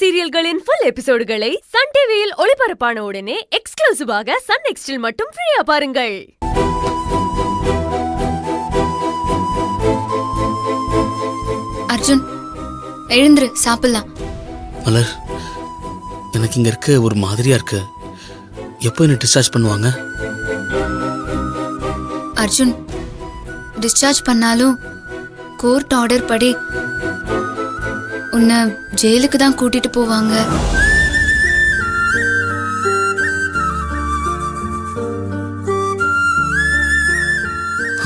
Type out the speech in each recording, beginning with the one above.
சீரியல்களின் full எபிசோடுகளை Sun டிவியில் ஒளிபரப்பான உடனே எக்ஸ்க்ளூசிவாக சன் நெக்ஸ்டில் மட்டும் ஃப்ரீயா பாருங்கள். அர்ஜுன், எழுந்துரு, சாப்பிடலாம். மலர், எனக்கு இங்க இருக்க ஒரு மாதிரியா இருக்கு. எப்போ என்ன டிஸ்சார்ஜ் பண்ணுவாங்க? அர்ஜுன், டிஸ்சார்ஜ் பண்ணாலும் கோர்ட் ஆர்டர் படி உன்னை ஜெயிலுக்கு தான் கூட்டிட்டு போவாங்க.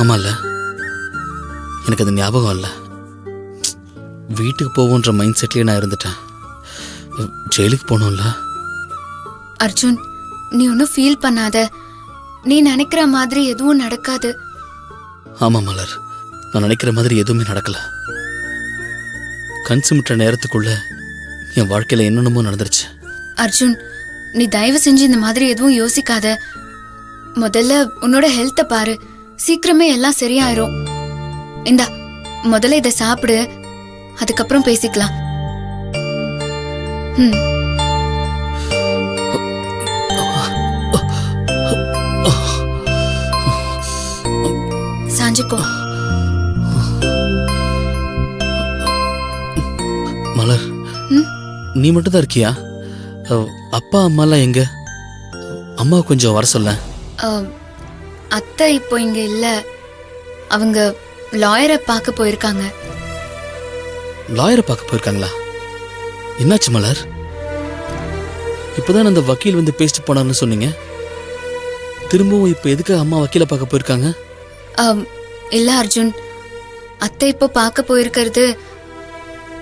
ஆமால, எனக்கு அது ஞாபகம் இல்ல. வீட்டுக்கு போவோன்ற மைண்ட் செட்லயே நான் இருந்துட்டேன். ஜெயிலுக்கு போகணும்ல. அர்ஜுன், நீ ஒன்னும் ஃபீல் பண்ணாத. நீ நினைக்கிற மாதிரி எதுவும் நடக்காது. ஆமா மலர், நான் நினைக்கிற மாதிரி எதுவுமே நடக்கல. கண் சிமிட்ட நேரத்துக்குள்ள என் வாழ்க்கையில என்னென்னமோ நடந்துருச்சு. அர்ஜுன், நீ தயவு செஞ்சு இந்த மாதிரி எதுவும் யோசிக்காத. முதல்ல உன்னோட ஹெல்த்த பாரு. சீக்கிரமே எல்லாம் சரியாயிரும். இந்தா, முதல்ல இதை சாப்பிடு, அதுக்கப்புறம் பேசிக்கலாம். சாஞ்சுக்கோ. மலர், நீ மட்டும் தான் இருக்கியா? அப்பா அம்மாலாம் எங்க? அம்மா கொஞ்சம் வர சொல்ல. அத்தை இப்போ இங்க இல்ல. அவங்க லாயரை பார்க்க போயிருக்காங்க. லாயரை பார்க்க போயிருக்காங்களா? என்னாச்சு மலர்? இப்பதான் அந்த வக்கீல் வந்து பேசிட்டு போனார்னு சொன்னீங்க. திரும்பவும் இப்ப எதுக்கு அம்மா வக்கீலை பார்க்க போயிருக்காங்க? இல்ல அர்ஜுன், அத்தை இப்போ பார்க்க போயிருக்கிறது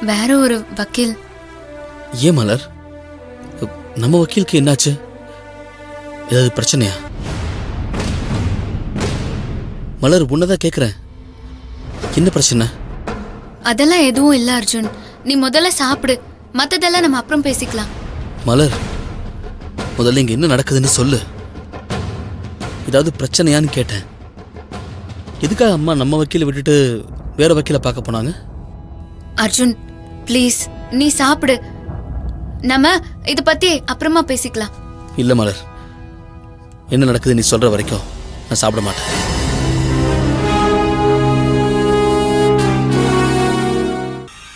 வேற ஒரு வக்கீல். ஏன் மலர், நம்ம வக்கீலுக்கு என்னாச்சு? ஏதாவது பிரச்சனையா? மலர், உன்னதான் கேக்குறேன், என்ன பிரச்சனை? அதெல்லாம் எதுவும் இல்ல அர்ஜுன். நீ முதல்ல சாப்பிடு, மத்ததெல்லாம் நம்ம அப்புறம் பேசிக்கலாம். மலர், முதல்ல இங்க என்ன நடக்குதுன்னு சொல்லு. ஏதாவது பிரச்சனையான்னு கேட்டேன். எதுக்காக அம்மா நம்ம வக்கீலை விட்டுட்டு வேற வக்கீலை பார்க்க போனாங்க? அர்ஜுன் ப்ளீஸ், நீ சாப்பிடு. நம்ம இத பத்தி அப்புறமா பேசிக்கலாம். இல்ல மலர், என்ன நடக்குது நீ சொல்ற வரைக்கும் நான் சாப்பிட மாட்டேன்.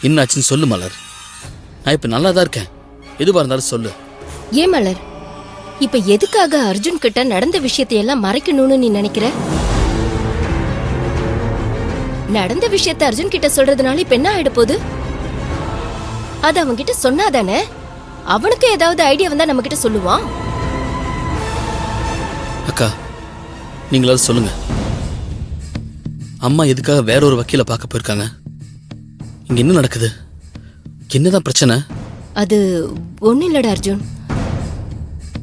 என்னாச்சுன்னு சொல்லு மலர். நான் இப்ப நல்லா தான் இருக்கேன். எதுவா இருந்தாலும் சொல்லு. ஏன் மலர், இப்ப எதுக்காக அர்ஜுன் கிட்ட நடந்த விஷயத்தை எல்லாம் மறைக்கணும்னு நீ நினைக்கிற? நடந்த விஷயத்த அர்ஜுன் கிட்ட சொல்றதுனால இப்ப என்ன ஆயிட போகுது? அது அவன் கிட்ட சொன்னாதானே அவனுக்கு ஏதாவது ஐடியா வந்தா நம்ம கிட்ட சொல்லுவான். அக்கா, நீங்களாவது சொல்லுங்க. அம்மா எதுக்காக வேற ஒரு வக்கீலை பார்க்க போயிருக்காங்க? இங்க என்ன நடக்குது? என்னதான் பிரச்சனை? அது ஒண்ணும் இல்லடா அர்ஜுன்.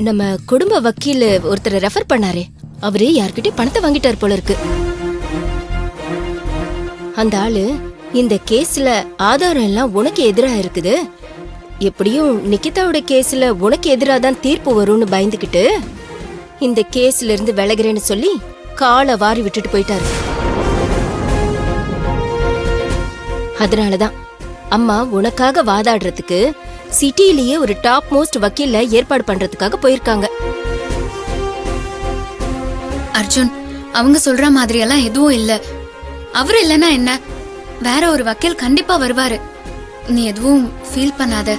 நம்ம குடும்ப வக்கீல் ஒருத்தரை ரெஃபர் பண்ணாரே, அவரு யார்கிட்டயும் பணத்தை வாங்கிட்டார் போல இருக்கு. அந்த ஆளு இந்த கேஸ்ல ஆதாரம் எல்லாம் உனக்கு எதிரா இருக்குது, எப்படியும் நிகிதாவோட கேஸ்ல உனக்கு எதிரா தான் தீர்ப்பு வரும்னு பயந்துகிட்டு இந்த கேஸ்ல இருந்து விலகிறேன்னு சொல்லி காலை வாரி விட்டுட்டு போயிட்டாரு. அதனாலதான் அம்மா உனக்காக வாதாடுறதுக்கு சிட்டிலேயே ஒரு டாப் மோஸ்ட் வக்கீல்ல ஏற்பாடு பண்றதுக்காக போயிருக்காங்க. அர்ஜுன், அவங்க சொல்ற மாதிரி எல்லாம் எதுவும் இல்ல. அவரு இல்லனா என்ன, வேற ஒரு வக்கீல் கண்டிப்பா வருவாரு. நீ எதுவும் ஃபீல் பண்ணாத.